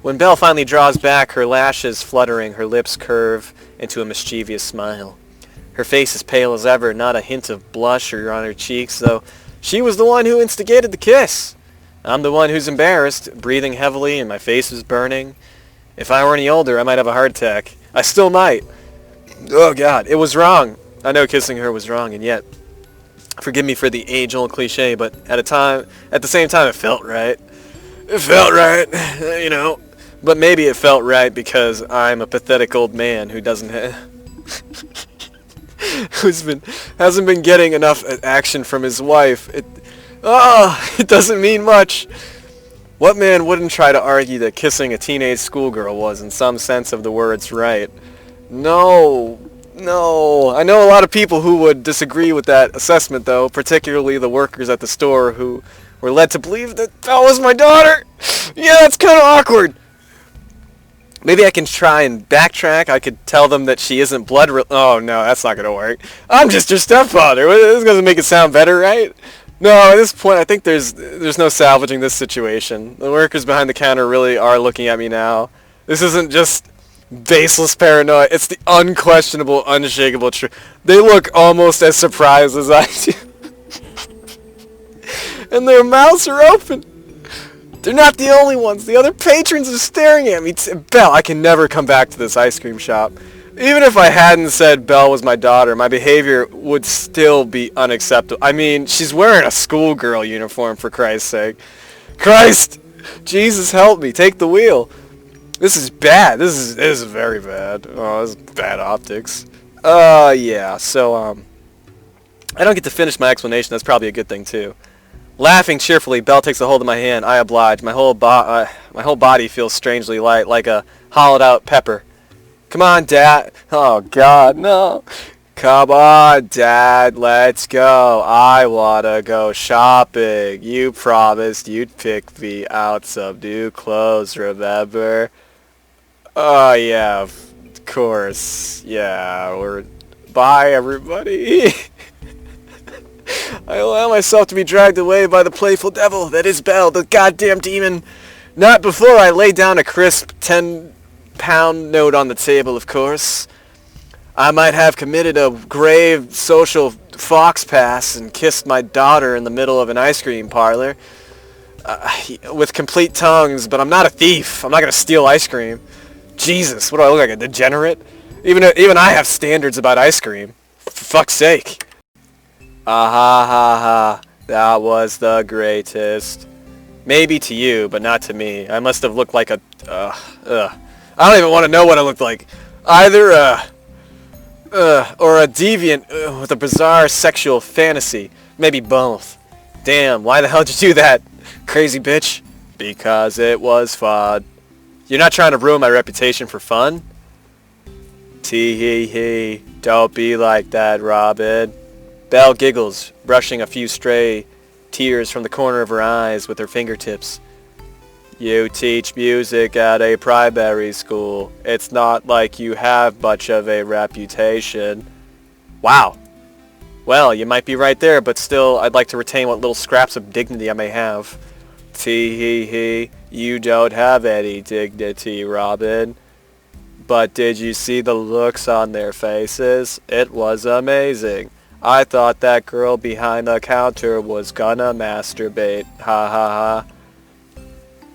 When Belle finally draws back, her lashes fluttering, her lips curve into a mischievous smile. Her face is pale as ever, not a hint of blush or on her cheeks, though she was the one who instigated the kiss. I'm the one who's embarrassed, breathing heavily, and my face is burning. If I were any older, I might have a heart attack. I still might. Oh God, it was wrong. I know kissing her was wrong, and yet, forgive me for the age-old cliche, but at the same time, it felt right. It felt right, you know. But maybe it felt right because I'm a pathetic old man who doesn't hasn't been getting enough action from his wife. It doesn't mean much. What man wouldn't try to argue that kissing a teenage schoolgirl was, in some sense of the words, right? No. I know a lot of people who would disagree with that assessment, though, particularly the workers at the store who were led to believe that Belle was my daughter. Yeah, that's kind of awkward. Maybe I can try and backtrack. I could tell them that she isn't oh, no, that's not going to work. I'm just your stepfather. This doesn't make it sound better, right? No, at this point, I think there's no salvaging this situation. The workers behind the counter really are looking at me now. This isn't just baseless paranoia. It's the unquestionable, unshakable truth. They look almost as surprised as I do. And their mouths are open. They're not the only ones. The other patrons are staring at me. Belle, I can never come back to this ice cream shop. Even if I hadn't said Belle was my daughter, my behavior would still be unacceptable. I mean, she's wearing a schoolgirl uniform, for Christ's sake. Christ! Jesus help me. Take the wheel. This is bad. This is very bad. Oh, this is bad optics. Yeah. So, I don't get to finish my explanation. That's probably a good thing, too. Laughing cheerfully, Belle takes a hold of my hand. I oblige. My whole body feels strangely light, like a hollowed-out pepper. Come on, Dad. Oh, God, no. Come on, Dad. Let's go. I want to go shopping. You promised you'd pick me out some new clothes, remember? Oh, yeah, of course. Yeah, bye, everybody. I allow myself to be dragged away by the playful devil that is Belle, the goddamn demon. Not before I lay down a crisp 10-pound note on the table, of course. I might have committed a grave social fox pass and kissed my daughter in the middle of an ice cream parlor with complete tongues, but I'm not a thief. I'm not going to steal ice cream. Jesus, what do I look like, a degenerate? Even I have standards about ice cream. For fuck's sake. Ah ha ha ha, that was the greatest. Maybe to you, but not to me. I must have looked like a, I don't even want to know what I looked like. Either or a deviant with a bizarre sexual fantasy. Maybe both. Damn, why the hell did you do that, crazy bitch? Because it was fun. You're not trying to ruin my reputation for fun? Tee-hee-hee, don't be like that, Robin. Belle giggles, brushing a few stray tears from the corner of her eyes with her fingertips. You teach music at a primary school. It's not like you have much of a reputation. Wow. Well, you might be right there, but still, I'd like to retain what little scraps of dignity I may have. Tee-hee-hee, you don't have any dignity, Robin. But did you see the looks on their faces? It was amazing. I thought that girl behind the counter was gonna masturbate. Ha ha ha.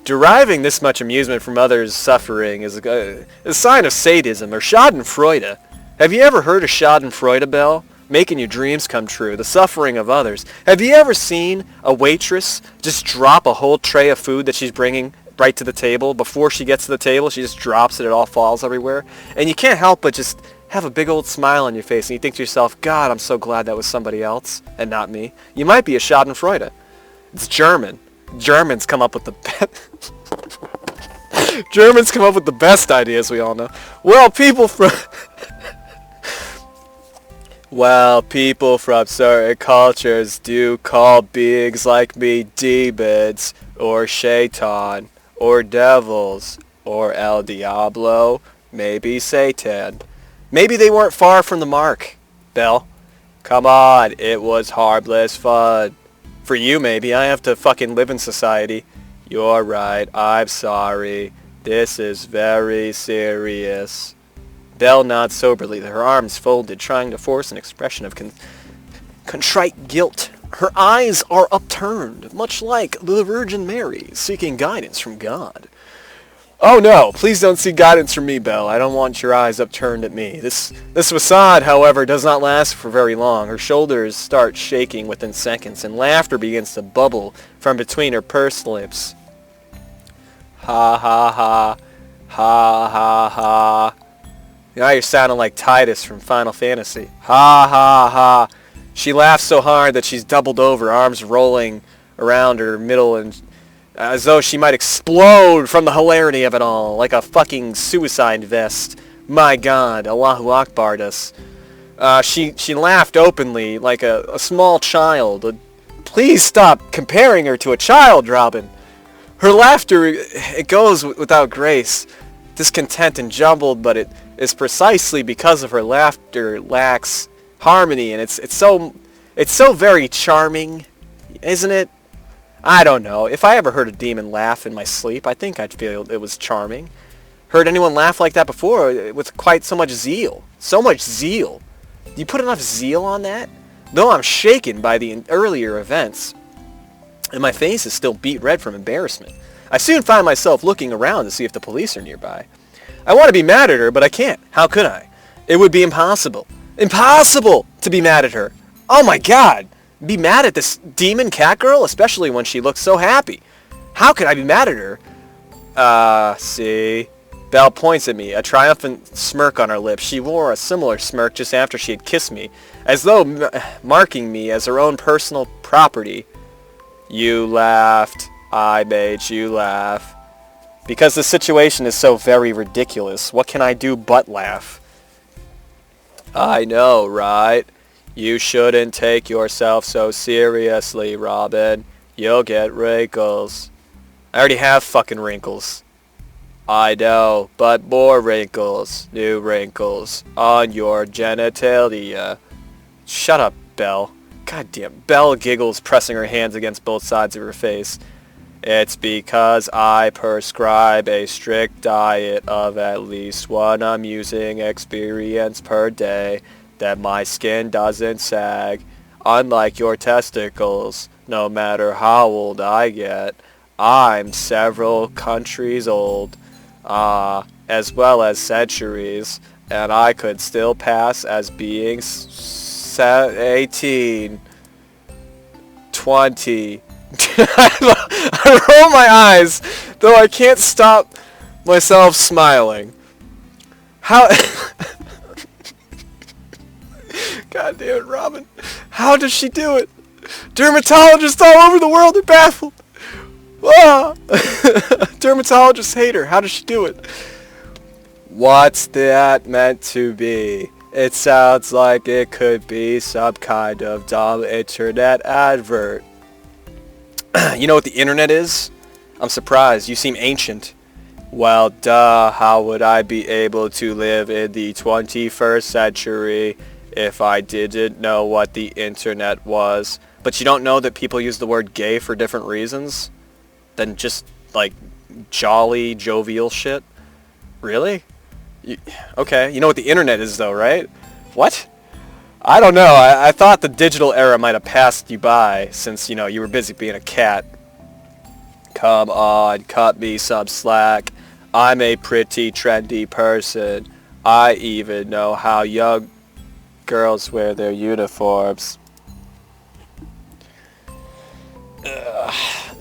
Deriving this much amusement from others' suffering is a sign of sadism or schadenfreude. Have you ever heard of schadenfreude, Belle? Making your dreams come true, the suffering of others. Have you ever seen a waitress just drop a whole tray of food that she's bringing right to the table? Before she gets to the table, she just drops it, it all falls everywhere. And you can't help but just have a big old smile on your face, and you think to yourself, God, I'm so glad that was somebody else and not me. You might be a schadenfreude. It's German. Germans come up with the Germans come up with the best ideas, we all know. Well, people from certain cultures do call beings like me demons, or shaitan, or devils, or El Diablo, maybe Satan. Maybe they weren't far from the mark, Belle. Come on, it was harmless fun. For you, maybe. I have to fucking live in society. You're right, I'm sorry. This is very serious. Belle nods soberly, her arms folded, trying to force an expression of contrite guilt. Her eyes are upturned, much like the Virgin Mary, seeking guidance from God. Oh no, please don't seek guidance from me, Belle. I don't want your eyes upturned at me. This facade, however, does not last for very long. Her shoulders start shaking within seconds, and laughter begins to bubble from between her pursed lips. Ha ha ha, ha ha ha. Now you're sounding like Titus from Final Fantasy. Ha ha ha. She laughs so hard that she's doubled over, arms rolling around her middle and as though she might explode from the hilarity of it all, like a fucking suicide vest. My God, Allahu Akbar us. She laughed openly, like a small child. Please stop comparing her to a child, Robin. Her laughter, it goes without grace, discontent and jumbled, but it is precisely because of her laughter lacks harmony, and it's so very charming, isn't it? I don't know. If I ever heard a demon laugh in my sleep, I think I'd feel it was charming. Heard anyone laugh like that before with quite so much zeal. So much zeal. You put enough zeal on that? Though I'm shaken by the earlier events, and my face is still beet red from embarrassment, I soon find myself looking around to see if the police are nearby. I want to be mad at her, but I can't. How could I? It would be impossible. Impossible to be mad at her. Oh my God. Be mad at this demon cat girl, especially when she looks so happy. How could I be mad at her? See. Belle points at me, a triumphant smirk on her lips. She wore a similar smirk just after she had kissed me, as though marking me as her own personal property. You laughed. I made you laugh. Because the situation is so very ridiculous, what can I do but laugh? I know, right? You shouldn't take yourself so seriously, Robin. You'll get wrinkles. I already have fucking wrinkles. I know, but more wrinkles. New wrinkles. On your genitalia. Shut up, Belle. Goddamn. Belle giggles, pressing her hands against both sides of her face. It's because I prescribe a strict diet of at least one amusing experience per day that my skin doesn't sag. Unlike your testicles, no matter how old I get, I'm several countries old, as well as centuries, and I could still pass as being 18, 20. I roll my eyes, though I can't stop myself smiling. How... God damn it, Robin. How does she do it? Dermatologists all over the world are baffled. Ah! Dermatologists hate her. How does she do it? What's that meant to be? It sounds like it could be some kind of dumb internet advert. You know what the internet is? I'm surprised. You seem ancient. Well, duh. How would I be able to live in the 21st century if I didn't know what the internet was? But you don't know that people use the word gay for different reasons than just, like, jolly, jovial shit? Really? Okay. You know what the internet is, though, right? What? I don't know. I thought the digital era might have passed you by since, you know, you were busy being a cat. Come on, cut me some slack. I'm a pretty trendy person. I even know how young girls wear their uniforms.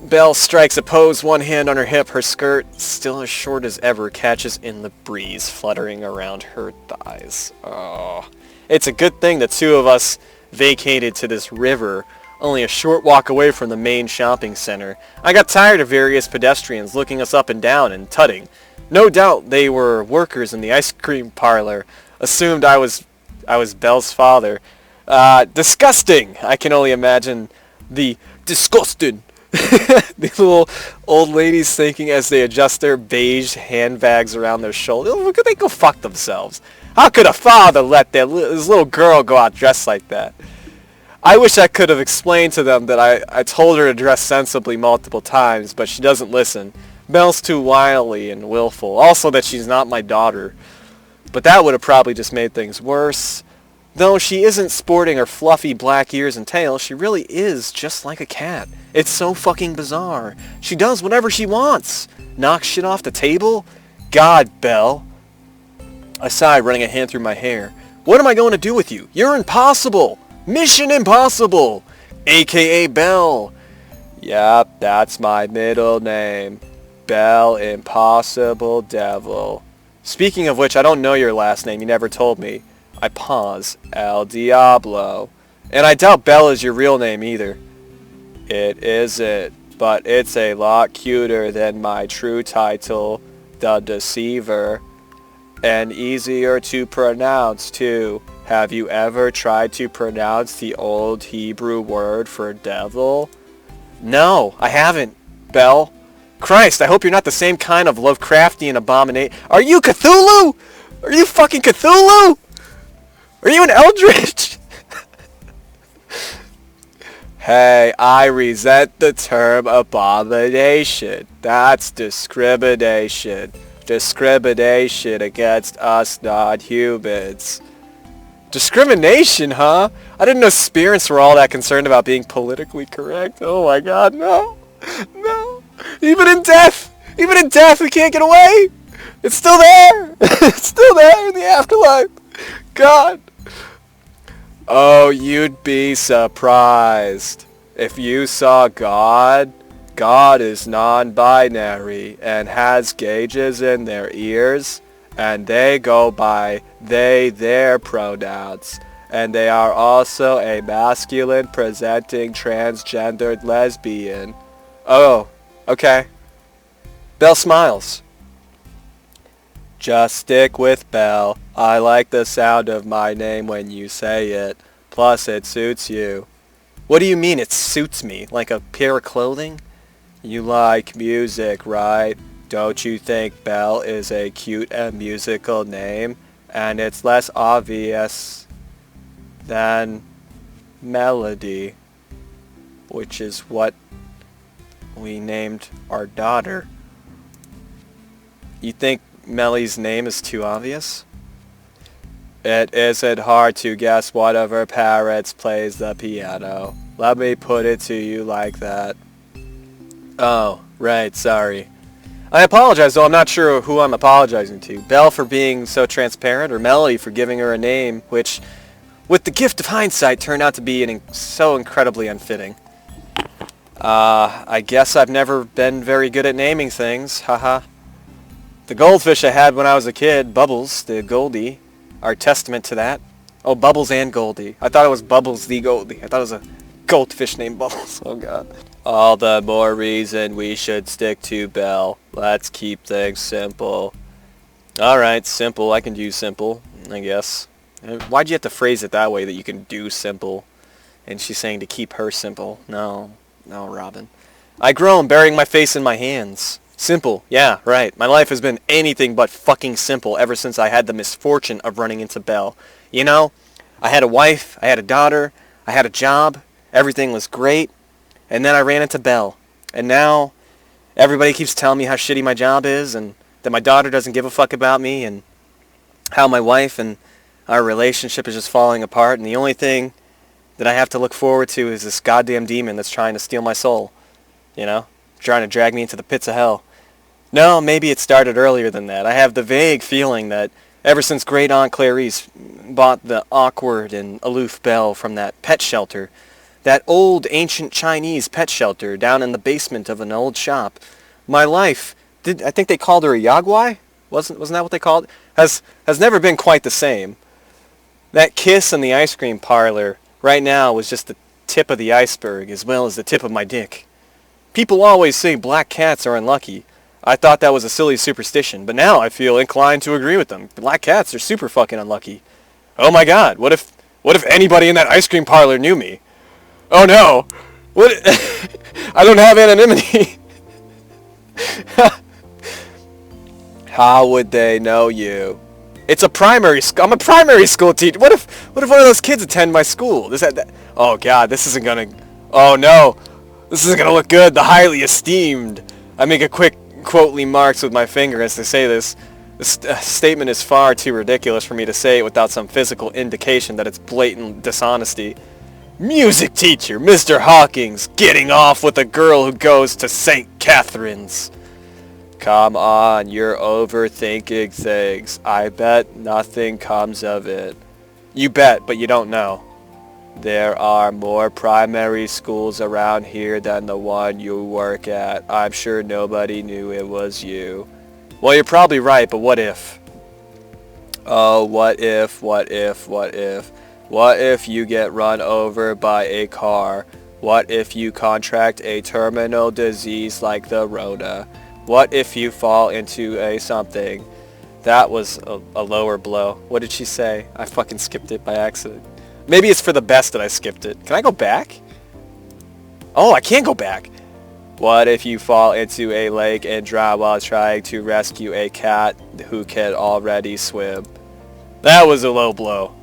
Belle strikes a pose, one hand on her hip. Her skirt, still as short as ever, catches in the breeze, fluttering around her thighs. Oh. It's a good thing the two of us vacated to this river, only a short walk away from the main shopping center. I got tired of various pedestrians looking us up and down and tutting. No doubt they were workers in the ice cream parlor. Assumed I was Belle's father. Disgusting! I can only imagine the disgusting the little old ladies thinking as they adjust their beige handbags around their shoulders. They go fuck themselves. How could a father let his little girl go out dressed like that? I wish I could have explained to them that I told her to dress sensibly multiple times, but she doesn't listen. Belle's too wily and willful. Also that she's not my daughter. But that would have probably just made things worse. Though she isn't sporting her fluffy black ears and tail, she really is just like a cat. It's so fucking bizarre. She does whatever she wants. Knocks shit off the table. God, Belle. I sighed, running a hand through my hair. What am I going to do with you? You're impossible. Mission impossible. AKA Belle. Yep, that's my middle name. Belle Impossible Devil. Speaking of which, I don't know your last name. You never told me. I pause. El Diablo. And I doubt Belle is your real name either. It isn't, but it's a lot cuter than my true title, The Deceiver. And easier to pronounce, too. Have you ever tried to pronounce the old Hebrew word for devil? No, I haven't, Belle. Christ, I hope you're not the same kind of Lovecraftian abomination. Are you Cthulhu? Are you fucking Cthulhu? Are you an eldritch? Hey, I resent the term abomination. That's discrimination. Discrimination against us non-humans. Discrimination, huh? I didn't know spirits were all that concerned about being politically correct. Oh my god, no. No. Even in death, we can't get away. It's still there. It's still there in the afterlife. God. Oh, you'd be surprised if you saw God. God is non-binary and has gauges in their ears, and they go by they, their pronouns. And they are also a masculine presenting transgendered lesbian. Oh, okay. Belle smiles. Just stick with Belle. I like the sound of my name when you say it. Plus, it suits you. What do you mean it suits me? Like a pair of clothing? You like music, right? Don't you think Belle is a cute and musical name? And it's less obvious than Melody, which is what we named our daughter. You think Mellie's name is too obvious? It isn't hard to guess one of her parents plays the piano. Let me put it to you like that. Oh, right, sorry. I apologize, though I'm not sure who I'm apologizing to. Belle for being so transparent, or Melody for giving her a name, which, with the gift of hindsight, turned out to be so incredibly unfitting. I guess I've never been very good at naming things, haha. The goldfish I had when I was a kid, Bubbles, the Goldie, are testament to that. Oh, Bubbles and Goldie. I thought it was Bubbles the Goldie. I thought it was a goldfish named Bubbles. Oh, God. All the more reason we should stick to Belle. Let's keep things simple. Alright, simple. I can do simple, I guess. Why'd you have to phrase it that way, that you can do simple? And she's saying to keep her simple. No, Robin. I groan, burying my face in my hands. Simple, yeah, right. My life has been anything but fucking simple ever since I had the misfortune of running into Belle. You know, I had a wife, I had a daughter, I had a job, everything was great, and then I ran into Belle. And now, everybody keeps telling me how shitty my job is, and that my daughter doesn't give a fuck about me, and how my wife and our relationship is just falling apart, and the only thing that I have to look forward to is this goddamn demon that's trying to steal my soul. You know? Trying to drag me into the pits of hell. No, maybe it started earlier than that. I have the vague feeling that ever since Great Aunt Clarice bought the awkward and aloof Belle from that pet shelter, that old ancient Chinese pet shelter down in the basement of an old shop, my life, I think they called her a Yagwai? Wasn't that what they called it? Has never been quite the same. That kiss in the ice cream parlor right now was just the tip of the iceberg as well as the tip of my dick. People always say black cats are unlucky. I thought that was a silly superstition, but now I feel inclined to agree with them. Black cats are super fucking unlucky. Oh my god, what if anybody in that ice cream parlor knew me? Oh no! What? I don't have anonymity. How would they know you? It's a primary school. I'm a primary school teacher. What if one of those kids attend my school? Oh god, this isn't gonna... Oh no! This isn't gonna look good. The highly esteemed. I make a quick quotely marks with my finger as they say this. This statement is far too ridiculous for me to say it without some physical indication that it's blatant dishonesty. Music teacher, Mr. Hawkins, getting off with a girl who goes to St. Catherine's. Come on, you're overthinking things. I bet nothing comes of it. You bet, but you don't know. There are more primary schools around here than the one you work at. I'm sure nobody knew it was you. Well, you're probably right, but what if? Oh, what if, what if, what if? What if you get run over by a car? What if you contract a terminal disease like the Rona? What if you fall into a something? That was a lower blow. What did she say? I fucking skipped it by accident. Maybe it's for the best that I skipped it. Can I go back? Oh, I can go back. What if you fall into a lake and drown while trying to rescue a cat who can already swim? That was a low blow.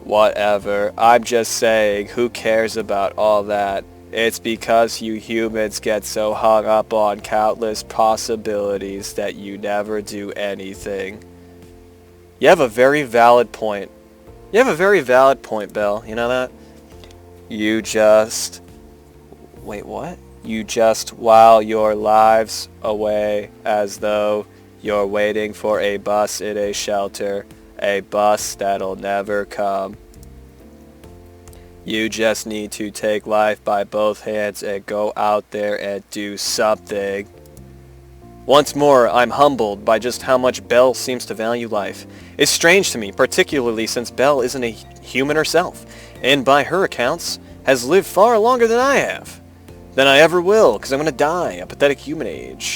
Whatever. I'm just saying, who cares about all that? It's because you humans get so hung up on countless possibilities that you never do anything. You have a very valid point. You have a very valid point, Belle. You know that? You just... Wait, what? You just while your lives away as though you're waiting for a bus in a shelter. A bus that'll never come. You just need to take life by both hands and go out there and do something. Once more, I'm humbled by just how much Belle seems to value life. It's strange to me, particularly since Belle isn't a human herself, and by her accounts, has lived far longer than I have. Than I ever will, because I'm going to die a pathetic human age.